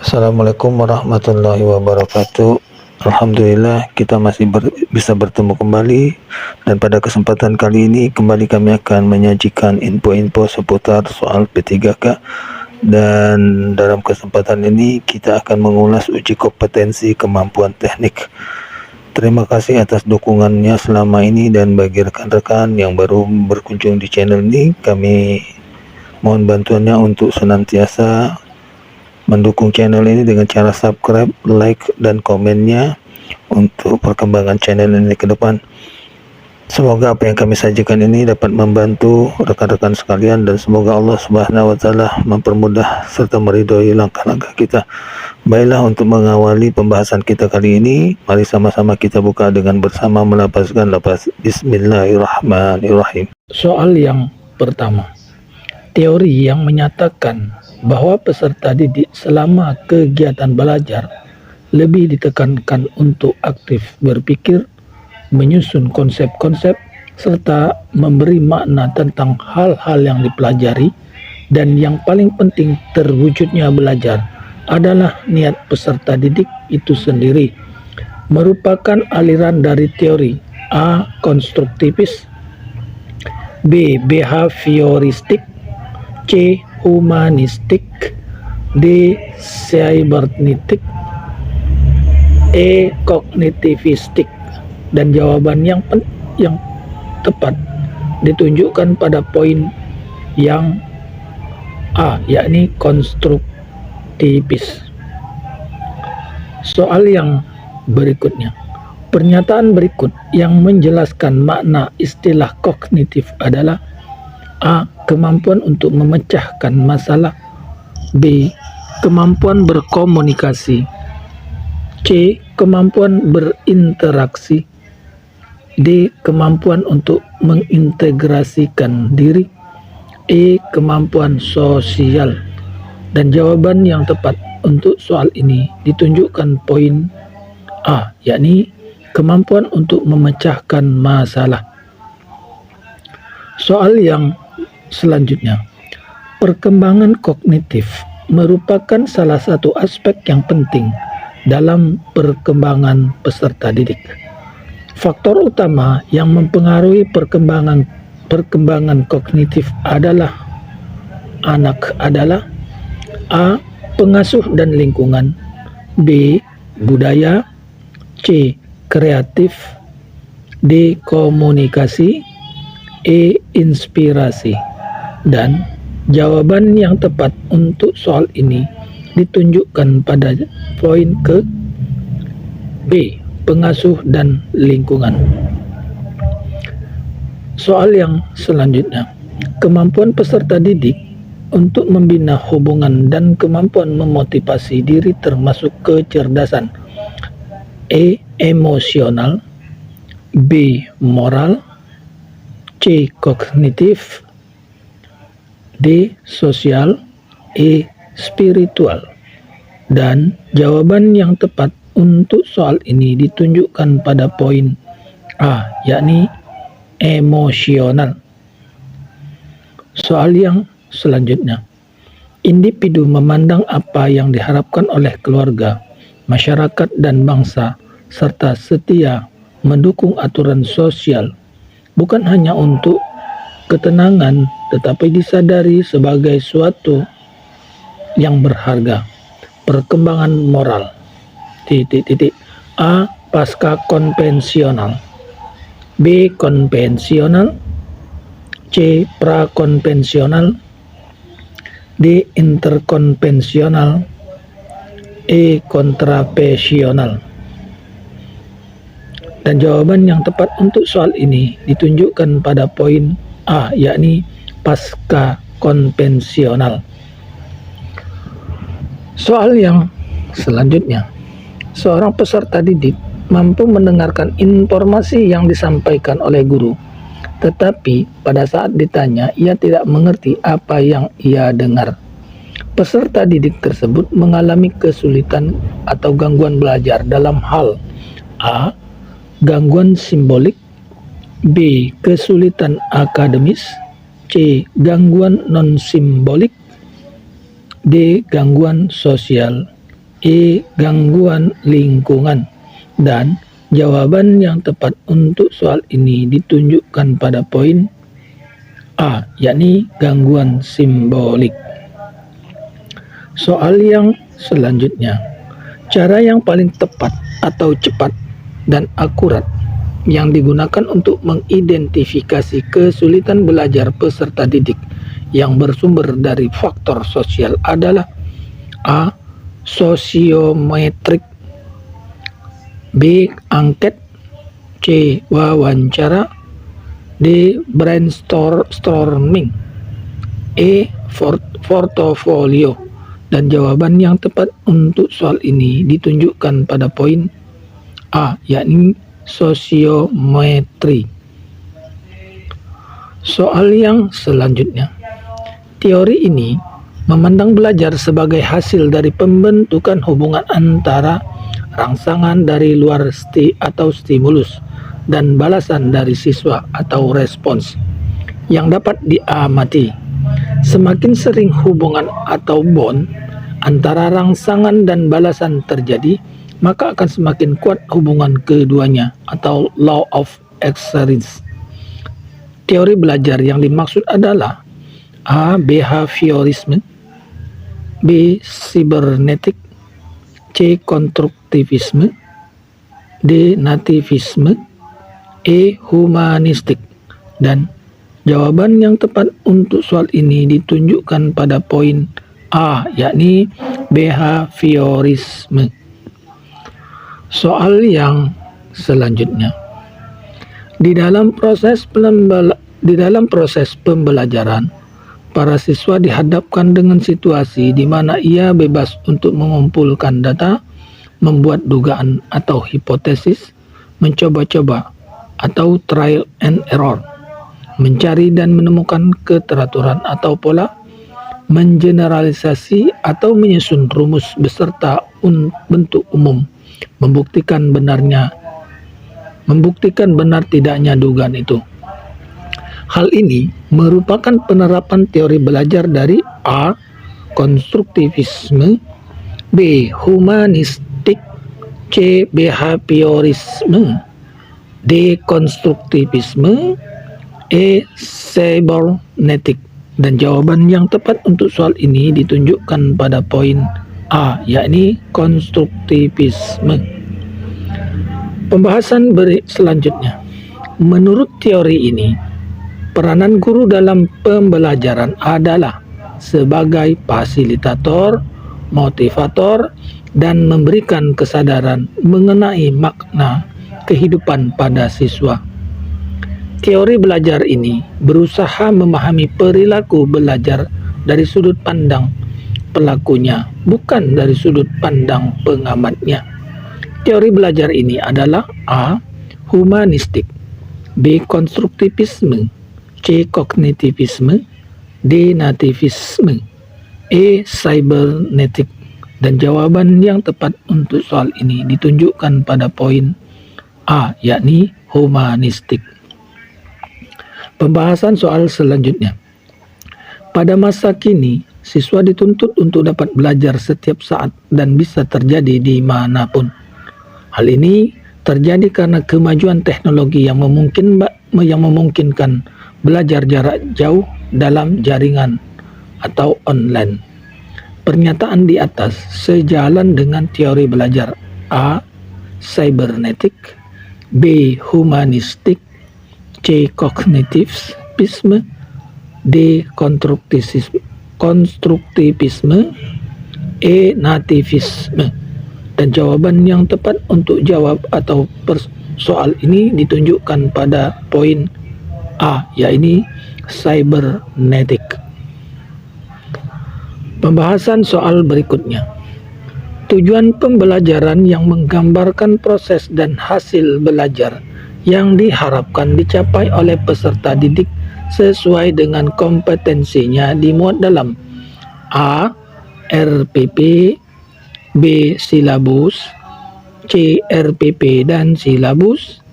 Assalamualaikum warahmatullahi wabarakatuh. Alhamdulillah kita masih bisa bertemu kembali, dan pada kesempatan kali ini kembali kami akan menyajikan info-info seputar soal P3K, dan dalam kesempatan ini kita akan mengulas uji kompetensi kemampuan teknik. Terima kasih atas dukungannya selama ini, dan bagi rekan-rekan yang baru berkunjung di channel ini, kami mohon bantuannya untuk senantiasa mendukung channel ini dengan cara subscribe, like, dan komennya untuk perkembangan channel ini ke depan. Semoga apa yang kami sajikan ini dapat membantu rekan-rekan sekalian, dan semoga Allah Subhanahu wa Ta'ala mempermudah serta meridhoi langkah-langkah kita. Baiklah, untuk mengawali pembahasan kita kali ini, mari sama-sama kita buka dengan bersama melafazkan lafaz Bismillahirrahmanirrahim. Soal yang pertama, teori yang menyatakan bahwa peserta didik selama kegiatan belajar lebih ditekankan untuk aktif berpikir, menyusun konsep-konsep, serta memberi makna tentang hal-hal yang dipelajari, dan yang paling penting terwujudnya belajar adalah niat peserta didik itu sendiri, merupakan aliran dari teori A. Konstruktivis, B. Behavioristik, C. Humanistik, D. Cybernetik, E. Kognitivistik. Dan jawaban yang tepat ditunjukkan pada poin yang A, yakni konstruktivis. Soal yang berikutnya, pernyataan berikut yang menjelaskan makna istilah kognitif adalah: A. Kemampuan untuk memecahkan masalah, B. Kemampuan berkomunikasi, C. Kemampuan berinteraksi, D. Kemampuan untuk mengintegrasikan diri, E. Kemampuan sosial. Dan jawaban yang tepat untuk soal ini ditunjukkan poin A, yakni kemampuan untuk memecahkan masalah. Soal yang selanjutnya, perkembangan kognitif merupakan salah satu aspek yang penting dalam perkembangan peserta didik. Faktor utama yang mempengaruhi perkembangan kognitif adalah A. Pengasuh dan lingkungan, B. Budaya, C. Kreatif, D. Komunikasi, E. Inspirasi. Dan jawaban yang tepat untuk soal ini ditunjukkan pada poin ke B. Pengasuh dan lingkungan. Soal yang selanjutnya, kemampuan peserta didik untuk membina hubungan dan kemampuan memotivasi diri termasuk kecerdasan: E. Emosional, B. Moral, C. Kognitif, D. Sosial, E. Spiritual. Dan jawaban yang tepat untuk soal ini ditunjukkan pada poin A, yakni emosional. Soal yang selanjutnya, individu memandang apa yang diharapkan oleh keluarga, masyarakat, dan bangsa, serta setia mendukung aturan sosial, bukan hanya untuk ketenangan, tetapi disadari sebagai suatu yang berharga. Perkembangan moral A. Pasca konvensional, B. Konvensional, C. Prakonvensional, D. Interkonvensional, E. Kontravensional. Dan jawaban yang tepat untuk soal ini ditunjukkan pada poin A, yakni pasca konvensional. Soal yang selanjutnya, seorang peserta didik mampu mendengarkan informasi yang disampaikan oleh guru, tetapi pada saat ditanya ia tidak mengerti apa yang ia dengar. Peserta didik tersebut mengalami kesulitan atau gangguan belajar dalam hal A. Gangguan simbolik, B. Kesulitan akademis, C. Gangguan non-simbolik, D. Gangguan sosial, E. Gangguan lingkungan. Dan jawaban yang tepat untuk soal ini ditunjukkan pada poin A, yakni gangguan simbolik. Soal yang selanjutnya, cara yang paling tepat atau cepat dan akurat yang digunakan untuk mengidentifikasi kesulitan belajar peserta didik yang bersumber dari faktor sosial adalah A. Sosiometrik, B. Angket, C. Wawancara, D. Brainstorming, E. Portofolio. Dan jawaban yang tepat untuk soal ini ditunjukkan pada poin A, yakni sosiometri. Soal yang selanjutnya, teori ini memandang belajar sebagai hasil dari pembentukan hubungan antara rangsangan dari luar atau stimulus dan balasan dari siswa atau respons yang dapat diamati. Semakin sering hubungan atau bond antara rangsangan dan balasan terjadi, maka akan semakin kuat hubungan keduanya atau law of excellence. Teori belajar yang dimaksud adalah A. Behaviorisme, B. Cybernetik, C. Konstruktivisme, D. Nativisme, E. Humanistik. Dan jawaban yang tepat untuk soal ini ditunjukkan pada poin A, yakni behaviorisme. Soal yang selanjutnya, di dalam proses pembelajaran, para siswa dihadapkan dengan situasi di mana ia bebas untuk mengumpulkan data, membuat dugaan atau hipotesis, mencoba-coba atau trial and error, mencari dan menemukan keteraturan atau pola, mengeneralisasi atau menyusun rumus beserta bentuk umum, membuktikan benar tidaknya dugaan itu. Hal ini merupakan penerapan teori belajar dari A. Konstruktivisme, B. Humanistik, C. Behaviorisme, D. Konstruktivisme, E. Cybernetik. Dan jawaban yang tepat untuk soal ini ditunjukkan pada poin A, yakni konstruktivisme. Pembahasan selanjutnya, menurut teori ini, peranan guru dalam pembelajaran adalah sebagai fasilitator, motivator, dan memberikan kesadaran mengenai makna kehidupan pada siswa. Teori belajar ini berusaha memahami perilaku belajar dari sudut pandang pelakunya, bukan dari sudut pandang pengamatnya. Teori belajar ini adalah A. Humanistik, B. Konstruktivisme, C. Kognitivisme, D. Nativisme, E. Cybernetik. Dan jawaban yang tepat untuk soal ini ditunjukkan pada poin A, yakni humanistik. Pembahasan soal selanjutnya. Pada masa kini, siswa dituntut untuk dapat belajar setiap saat dan bisa terjadi di manapun. Hal ini terjadi karena kemajuan teknologi yang memungkinkan belajar jarak jauh dalam jaringan atau online. Pernyataan di atas sejalan dengan teori belajar A. Cybernetik, B. Humanistik, C. Kognitivisme, D. Konstruktivisme, E. Nativisme. Dan jawaban yang tepat untuk jawab atau soal ini ditunjukkan pada poin A, yaitu cybernetik. Pembahasan soal berikutnya. Tujuan pembelajaran yang menggambarkan proses dan hasil belajar yang diharapkan dicapai oleh peserta didik sesuai dengan kompetensinya dimuat dalam A. RPP, B. Silabus, C. RPP dan silabus,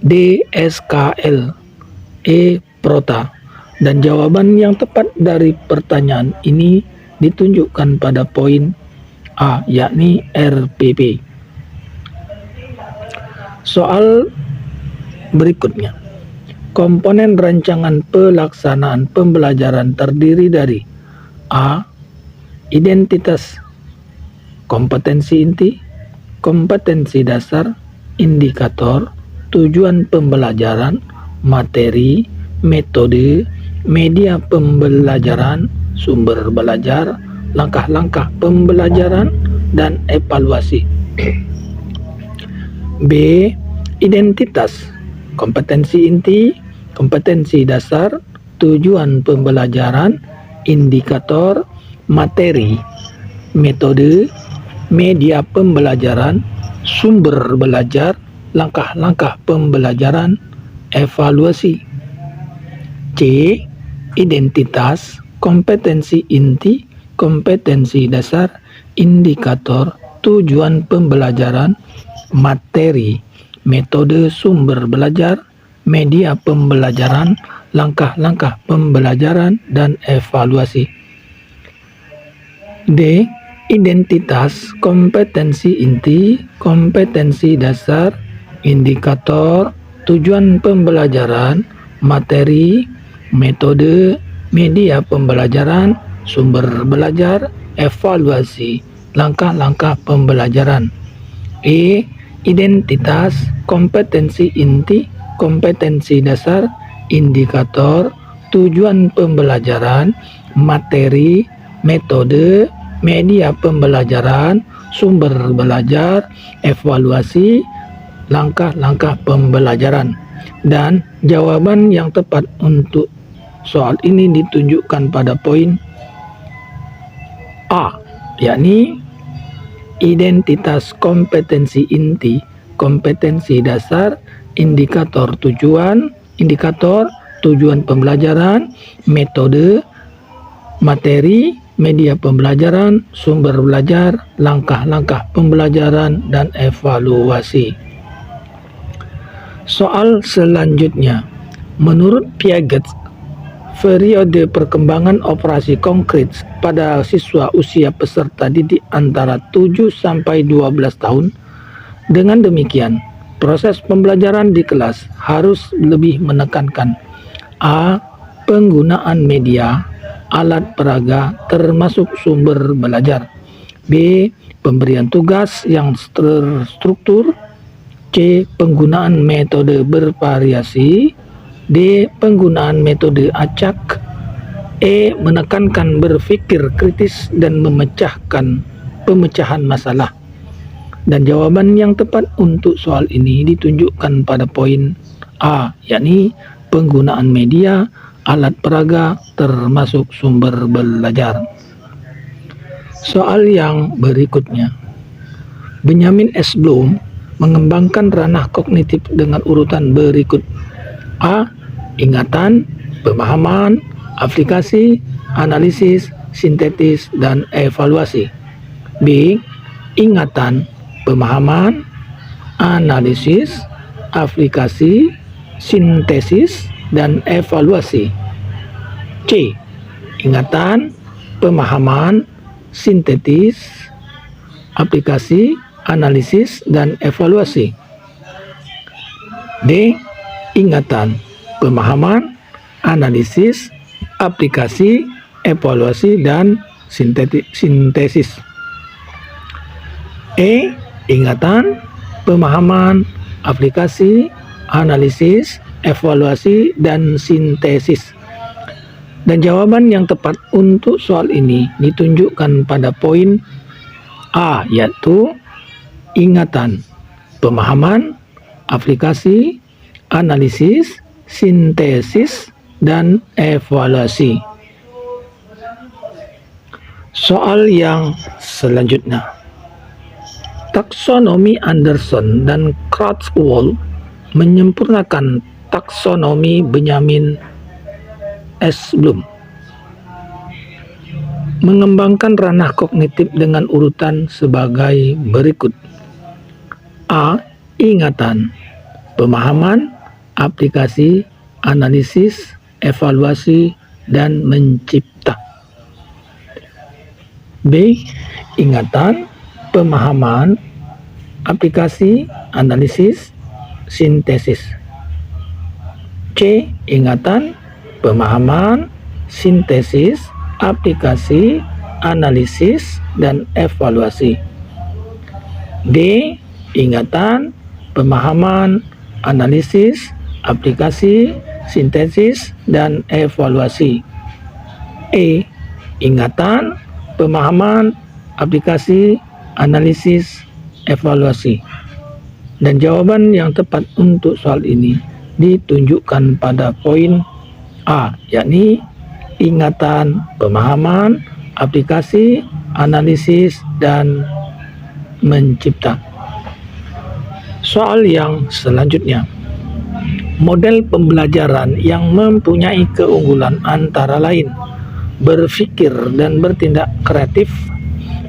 D. SKL, E. Prota. Dan jawaban yang tepat dari pertanyaan ini ditunjukkan pada poin A, yakni RPP. Soal berikutnya. Komponen rancangan pelaksanaan pembelajaran terdiri dari A. Identitas kompetensi inti, kompetensi dasar, indikator, tujuan pembelajaran, materi, metode, media pembelajaran, sumber belajar, langkah-langkah pembelajaran, dan evaluasi. B. Identitas kompetensi inti, kompetensi dasar, tujuan pembelajaran, indikator, materi, metode, media pembelajaran, sumber belajar, langkah-langkah pembelajaran, evaluasi. C. Identitas kompetensi inti, kompetensi dasar, indikator, tujuan pembelajaran, materi, metode sumber belajar, media pembelajaran, langkah-langkah pembelajaran, dan evaluasi. D. Identitas kompetensi inti, kompetensi dasar, indikator, tujuan pembelajaran, materi, metode, media pembelajaran, sumber belajar, evaluasi, langkah-langkah pembelajaran. E. Identitas kompetensi inti, kompetensi dasar, indikator, tujuan pembelajaran, materi, metode, media pembelajaran, sumber belajar, evaluasi, langkah-langkah pembelajaran. Dan jawaban yang tepat untuk soal ini ditunjukkan pada poin A, yakni identitas kompetensi inti, kompetensi dasar, indikator tujuan pembelajaran, metode, materi, media pembelajaran, sumber belajar, langkah-langkah pembelajaran, dan evaluasi. Soal selanjutnya. Menurut Piaget, periode perkembangan operasi konkret pada siswa usia peserta didik antara 7 sampai 12 tahun. Dengan demikian, proses pembelajaran di kelas harus lebih menekankan A. Penggunaan media, alat peraga termasuk sumber belajar. B. Pemberian tugas yang terstruktur. C. Penggunaan metode bervariasi. D. Penggunaan metode acak. E. Menekankan berpikir kritis dan pemecahan masalah. Dan jawaban yang tepat untuk soal ini ditunjukkan pada poin A, yakni penggunaan media, alat peraga termasuk sumber belajar. Soal yang berikutnya. Benjamin S. Bloom mengembangkan ranah kognitif dengan urutan berikut. A. Ingatan, pemahaman, aplikasi, analisis, sintetis, dan evaluasi. B. Ingatan, pemahaman, analisis, aplikasi, sintesis, dan evaluasi. C. Ingatan, pemahaman, sintetis, aplikasi, analisis, dan evaluasi. D. Ingatan, pemahaman, analisis, aplikasi, evaluasi, dan sintesis. E. Ingatan, pemahaman, aplikasi, analisis, evaluasi, dan sintesis. Dan jawaban yang tepat untuk soal ini ditunjukkan pada poin A, yaitu ingatan, pemahaman, aplikasi, analisis, sintesis, dan evaluasi. Soal yang selanjutnya. Taksonomi Anderson dan Krathwohl menyempurnakan taksonomi Benjamin S. Bloom. Mengembangkan ranah kognitif dengan urutan sebagai berikut. A. Ingatan, pemahaman, aplikasi, analisis, evaluasi, dan mencipta. B. Ingatan, pemahaman, aplikasi, analisis, sintesis. C. Ingatan, pemahaman, sintesis, aplikasi, analisis, dan evaluasi. D. Ingatan, pemahaman, analisis, aplikasi, sintesis, dan evaluasi. E. Ingatan, pemahaman, aplikasi, analisis, evaluasi. Dan jawaban yang tepat untuk soal ini ditunjukkan pada poin A, yakni ingatan, pemahaman, aplikasi, analisis, dan mencipta. Soal yang selanjutnya. Model pembelajaran yang mempunyai keunggulan antara lain berpikir dan bertindak kreatif,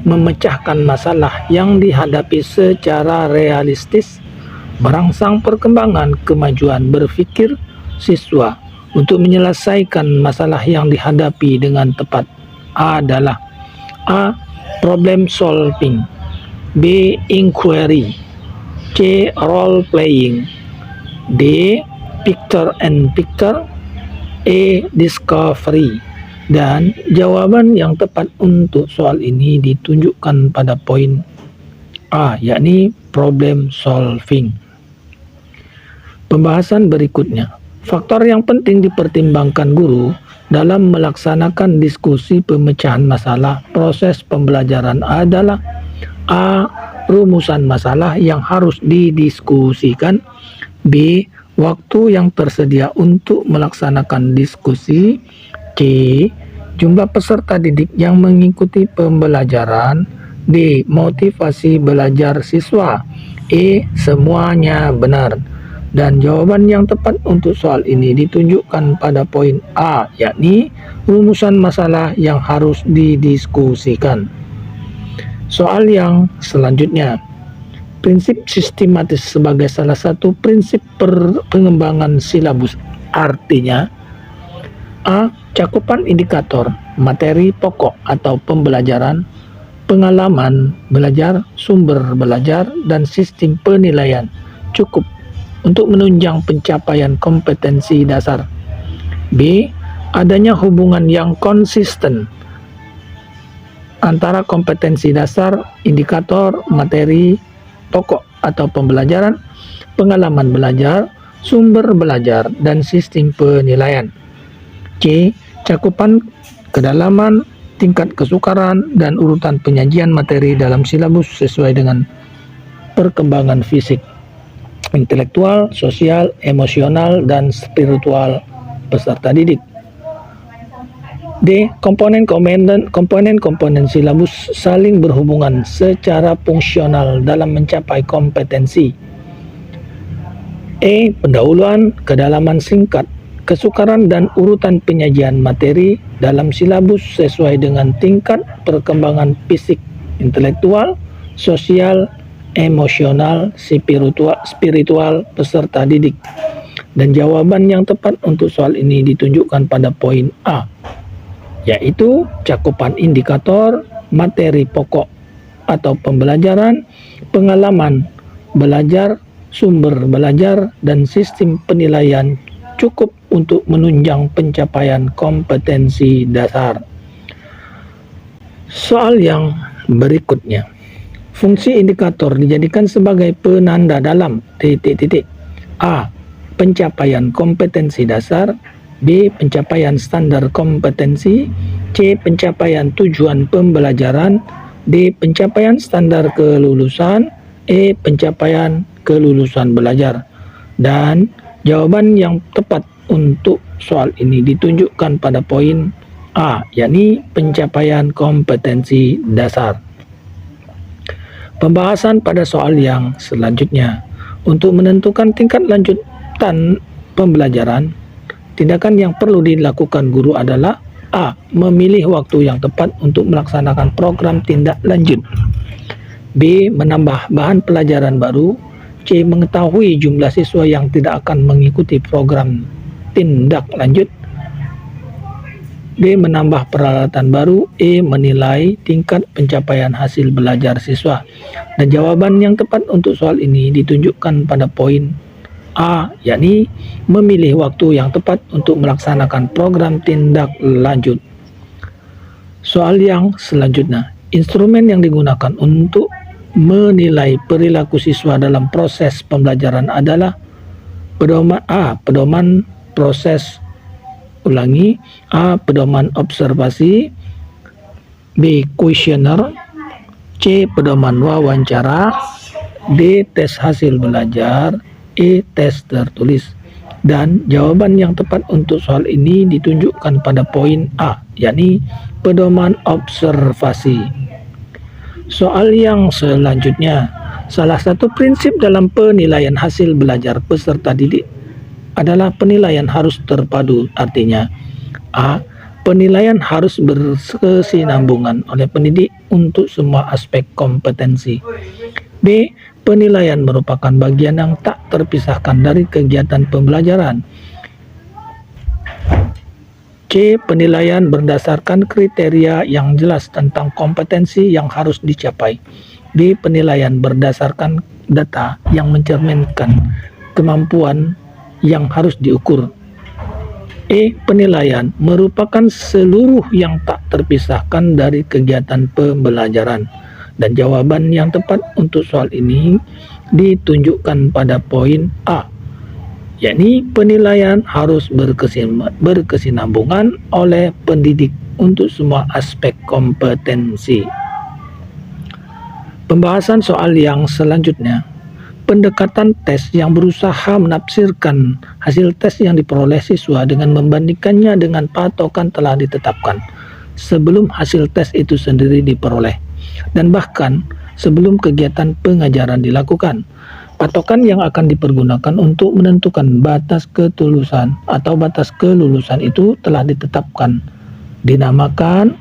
memecahkan masalah yang dihadapi secara realistis, merangsang perkembangan kemajuan berpikir siswa untuk menyelesaikan masalah yang dihadapi dengan tepat adalah A. Problem solving, B. Inquiry, C. Role playing, D. Picture and picture, E. Discovery. Dan jawaban yang tepat untuk soal ini ditunjukkan pada poin A, yakni problem solving. Pembahasan berikutnya. Faktor yang penting dipertimbangkan guru dalam melaksanakan diskusi pemecahan masalah proses pembelajaran adalah A. Rumusan masalah yang harus didiskusikan, B. Waktu yang tersedia untuk melaksanakan diskusi, C. Jumlah peserta didik yang mengikuti pembelajaran, D. Motivasi belajar siswa, E. Semuanya benar. Dan jawaban yang tepat untuk soal ini ditunjukkan pada poin A, yakni rumusan masalah yang harus didiskusikan. Soal yang selanjutnya. Prinsip sistematis sebagai salah satu prinsip pengembangan silabus. Artinya, A. Cakupan indikator, materi pokok atau pembelajaran, pengalaman belajar, sumber belajar, dan sistem penilaian cukup untuk menunjang pencapaian kompetensi dasar. B. Adanya hubungan yang konsisten antara kompetensi dasar, indikator, materi pokok atau pembelajaran, pengalaman belajar, sumber belajar, dan sistem penilaian. C. Cakupan, kedalaman, tingkat kesukaran, dan urutan penyajian materi dalam silabus sesuai dengan perkembangan fisik, intelektual, sosial, emosional, dan spiritual peserta didik. D. Komponen-komponen silabus saling berhubungan secara fungsional dalam mencapai kompetensi. E. Pendahuluan, kedalaman singkat, kesukaran dan urutan penyajian materi dalam silabus sesuai dengan tingkat perkembangan fisik, intelektual, sosial, emosional, spiritual peserta didik. Dan jawaban yang tepat untuk soal ini ditunjukkan pada poin A, yaitu cakupan indikator, materi pokok atau pembelajaran, pengalaman belajar, sumber belajar, dan sistem penilaian cukup untuk menunjang pencapaian kompetensi dasar. Soal yang berikutnya. Fungsi indikator dijadikan sebagai penanda dalam A. Pencapaian kompetensi dasar, B. Pencapaian standar kompetensi, C. Pencapaian tujuan pembelajaran, D. Pencapaian standar kelulusan, E. Pencapaian kelulusan belajar. Dan jawaban yang tepat untuk soal ini ditunjukkan pada poin A, yakni pencapaian kompetensi dasar. Pembahasan pada soal yang selanjutnya. Untuk menentukan tingkat lanjutan pembelajaran, tindakan yang perlu dilakukan guru adalah A. Memilih waktu yang tepat untuk melaksanakan program tindak lanjut, B. Menambah bahan pelajaran baru, C. Mengetahui jumlah siswa yang tidak akan mengikuti program tindak lanjut, D. Menambah peralatan baru. E. Menilai tingkat pencapaian hasil belajar siswa. Dan jawaban yang tepat untuk soal ini ditunjukkan pada poin A, yakni memilih waktu yang tepat untuk melaksanakan program tindak lanjut. Soal yang selanjutnya, instrumen yang digunakan untuk menilai perilaku siswa dalam proses pembelajaran adalah pedoman proses. Ulangi, A. Pedoman observasi, B. Kuesioner, C. Pedoman wawancara, D. Tes hasil belajar, E. Tes tertulis. Dan jawaban yang tepat untuk soal ini ditunjukkan pada poin A, yakni pedoman observasi. Soal yang selanjutnya, salah satu prinsip dalam penilaian hasil belajar peserta didik adalah penilaian harus terpadu. Artinya, A. Penilaian harus berkesinambungan oleh pendidik untuk semua aspek kompetensi. B. Penilaian merupakan bagian yang tak terpisahkan dari kegiatan pembelajaran. C. Penilaian berdasarkan kriteria yang jelas tentang kompetensi yang harus dicapai. D. Penilaian berdasarkan data yang mencerminkan kemampuan yang harus diukur. E. Penilaian merupakan seluruh yang tak terpisahkan dari kegiatan pembelajaran. Dan jawaban yang tepat untuk soal ini ditunjukkan pada poin A, yakni penilaian harus berkesinambungan oleh pendidik untuk semua aspek kompetensi. Pembahasan soal yang selanjutnya, pendekatan tes yang berusaha menafsirkan hasil tes yang diperoleh siswa dengan membandingkannya dengan patokan telah ditetapkan sebelum hasil tes itu sendiri diperoleh, dan bahkan sebelum kegiatan pengajaran dilakukan. Patokan yang akan dipergunakan untuk menentukan batas ketulusan atau batas kelulusan itu telah ditetapkan. Dinamakan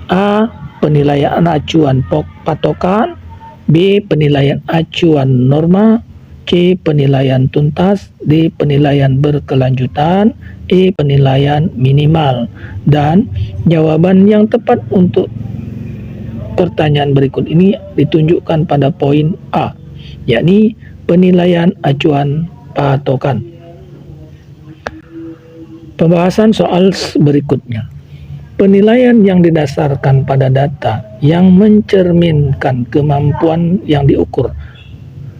A. Penilaian acuan patokan, B. Penilaian acuan norma, C. Penilaian tuntas, D. Penilaian berkelanjutan, E. Penilaian minimal. Dan jawaban yang tepat untuk pertanyaan berikut ini ditunjukkan pada poin A, yakni penilaian acuan patokan. Pembahasan soal berikutnya, penilaian yang didasarkan pada data yang mencerminkan kemampuan yang diukur.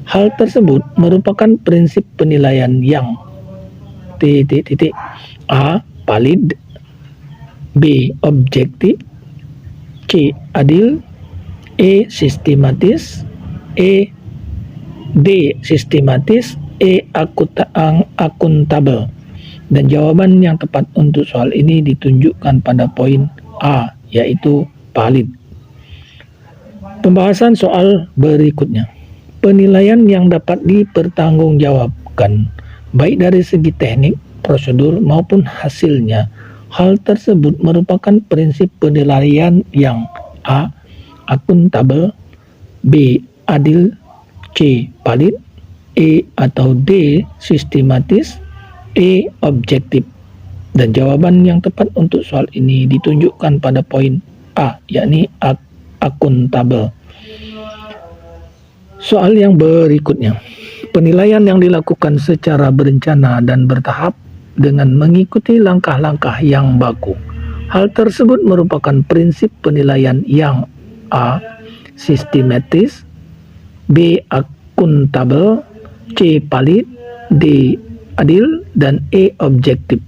Hal tersebut merupakan prinsip penilaian yang A. Valid, B. Objektif, C. Adil, E. Sistematis, D. Sistematis, E. Akuntabel. Dan jawaban yang tepat untuk soal ini ditunjukkan pada poin A, yaitu valid. Pembahasan soal berikutnya, penilaian yang dapat dipertanggungjawabkan baik dari segi teknik, prosedur maupun hasilnya. Hal tersebut merupakan prinsip penilaian yang A. Akuntabel, B. Adil, C. Valid, E atau D. Sistematis, E. Objektif. Dan jawaban yang tepat untuk soal ini ditunjukkan pada poin A, yakni akuntabel. Soal yang berikutnya, penilaian yang dilakukan secara berencana dan bertahap dengan mengikuti langkah-langkah yang baku. Hal tersebut merupakan prinsip penilaian yang A. Sistematis, B. Akuntabel, C. Valid, D. Adil, dan E. Objektif.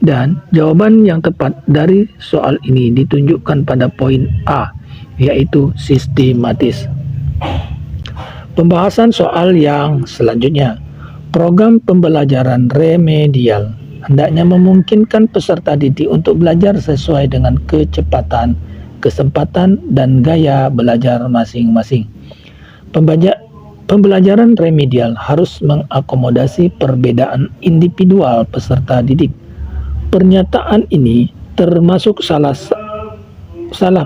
Dan jawaban yang tepat dari soal ini ditunjukkan pada poin A, yaitu sistematis. Pembahasan soal yang selanjutnya, program pembelajaran remedial hendaknya memungkinkan peserta didik untuk belajar sesuai dengan kecepatan, kesempatan, dan gaya belajar masing-masing. Pembelajaran remedial harus mengakomodasi perbedaan individual peserta didik. Pernyataan ini termasuk salah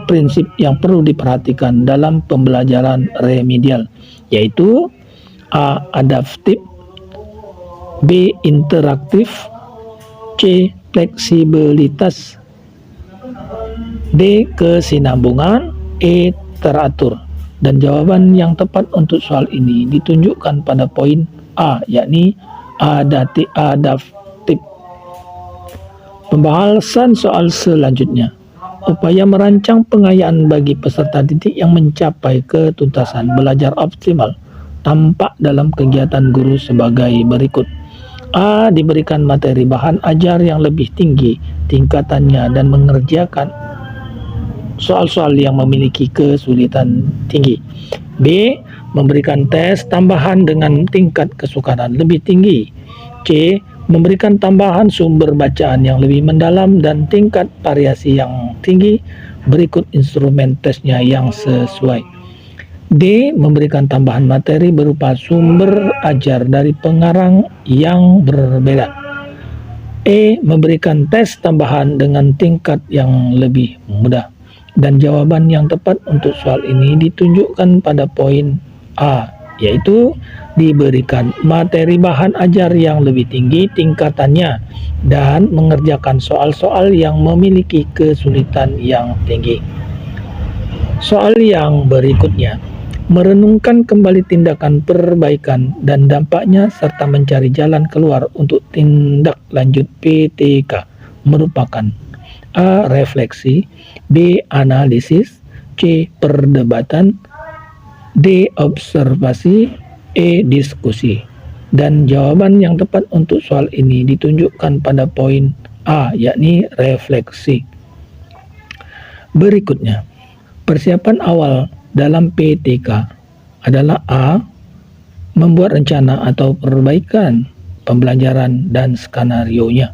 prinsip yang perlu diperhatikan dalam pembelajaran remedial, yaitu A. Adaptif, B. Interaktif, C. Fleksibilitas, D. Kesinambungan. E. Teratur. Dan jawaban yang tepat untuk soal ini ditunjukkan pada poin A, yakni adaptif. Pembahasan soal selanjutnya. Upaya merancang pengayaan bagi peserta didik yang mencapai ketuntasan belajar optimal tampak dalam kegiatan guru sebagai berikut. A. Diberikan materi bahan ajar yang lebih tinggi tingkatannya dan mengerjakan soal-soal yang memiliki kesulitan tinggi. B. Memberikan tes tambahan dengan tingkat kesukaran lebih tinggi. C. Memberikan tambahan sumber bacaan yang lebih mendalam dan tingkat variasi yang tinggi. Berikut instrumen tesnya yang sesuai. D. Memberikan tambahan materi berupa sumber ajar dari pengarang yang berbeda. E. Memberikan tes tambahan dengan tingkat yang lebih mudah. Dan jawaban yang tepat untuk soal ini ditunjukkan pada poin A, yaitu diberikan materi bahan ajar yang lebih tinggi tingkatannya dan mengerjakan soal-soal yang memiliki kesulitan yang tinggi. Soal yang berikutnya, merenungkan kembali tindakan perbaikan dan dampaknya serta mencari jalan keluar untuk tindak lanjut PTK merupakan A. Refleksi, B. Analisis, C. Perdebatan, D. Observasi, E. Diskusi. Dan jawaban yang tepat untuk soal ini ditunjukkan pada poin A, yakni refleksi. Berikutnya, persiapan awal dalam PTK adalah A. Membuat rencana atau perbaikan pembelajaran dan skenario-nya.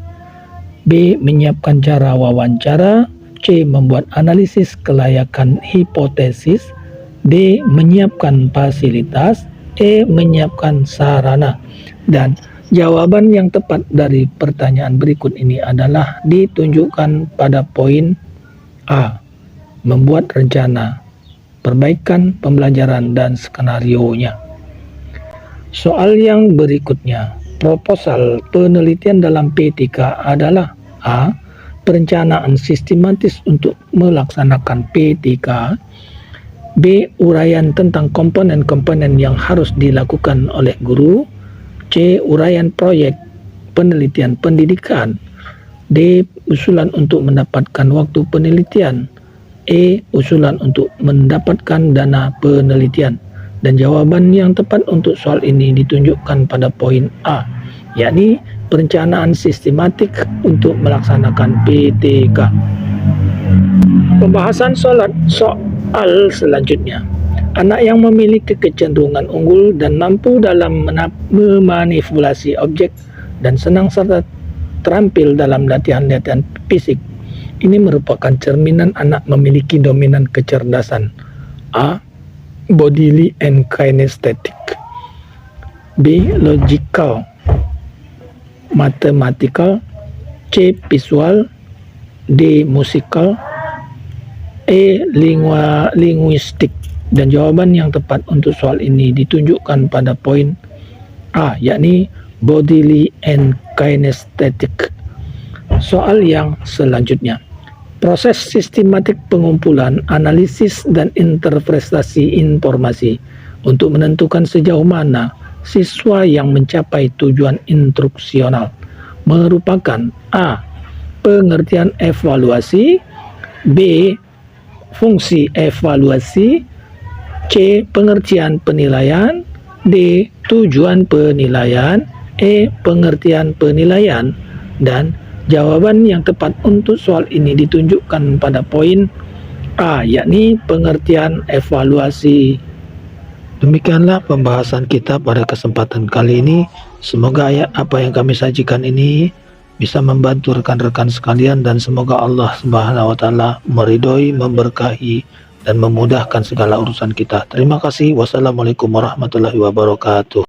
B. Menyiapkan cara wawancara. C. Membuat analisis kelayakan hipotesis. D. Menyiapkan fasilitas. E. Menyiapkan sarana. Dan jawaban yang tepat dari pertanyaan berikut ini adalah ditunjukkan pada poin A. Membuat rencana perbaikan pembelajaran dan skenario-nya. Soal yang berikutnya, proposal penelitian dalam PTK adalah A. Perencanaan sistematis untuk melaksanakan PTK. B. Uraian tentang komponen-komponen yang harus dilakukan oleh guru. C. Uraian proyek penelitian pendidikan. D. Usulan untuk mendapatkan waktu penelitian. E. Usulan untuk mendapatkan dana penelitian. Dan jawaban yang tepat untuk soal ini ditunjukkan pada poin A, yakni perencanaan sistematik untuk melaksanakan PTK. Pembahasan soal selanjutnya. Anak yang memiliki kecenderungan unggul dan mampu dalam memanipulasi objek dan senang serta terampil dalam latihan-latihan fisik. Ini merupakan cerminan anak memiliki dominan kecerdasan. A. Bodily and kinesthetic. B. Logical, mathematical. C. Visual. D. Musical. E. Linguistik. Dan jawaban yang tepat untuk soal ini ditunjukkan pada poin A, yakni bodily and kinesthetic. Soal yang selanjutnya, proses sistematik pengumpulan, analisis, dan interpretasi informasi untuk menentukan sejauh mana siswa yang mencapai tujuan instruksional merupakan A. Pengertian evaluasi. B. Fungsi evaluasi. C. Pengertian penilaian. D. Tujuan penilaian. E. Pengertian penilaian. Dan jawaban yang tepat untuk soal ini ditunjukkan pada poin A, yakni pengertian evaluasi. Demikianlah pembahasan kita pada kesempatan kali ini. Semoga apa yang kami sajikan ini bisa membantu rekan-rekan sekalian, dan semoga Allah Subhanahu wa taala meridhoi, memberkahi, dan memudahkan segala urusan kita. Terima kasih. Wassalamualaikum warahmatullahi wabarakatuh.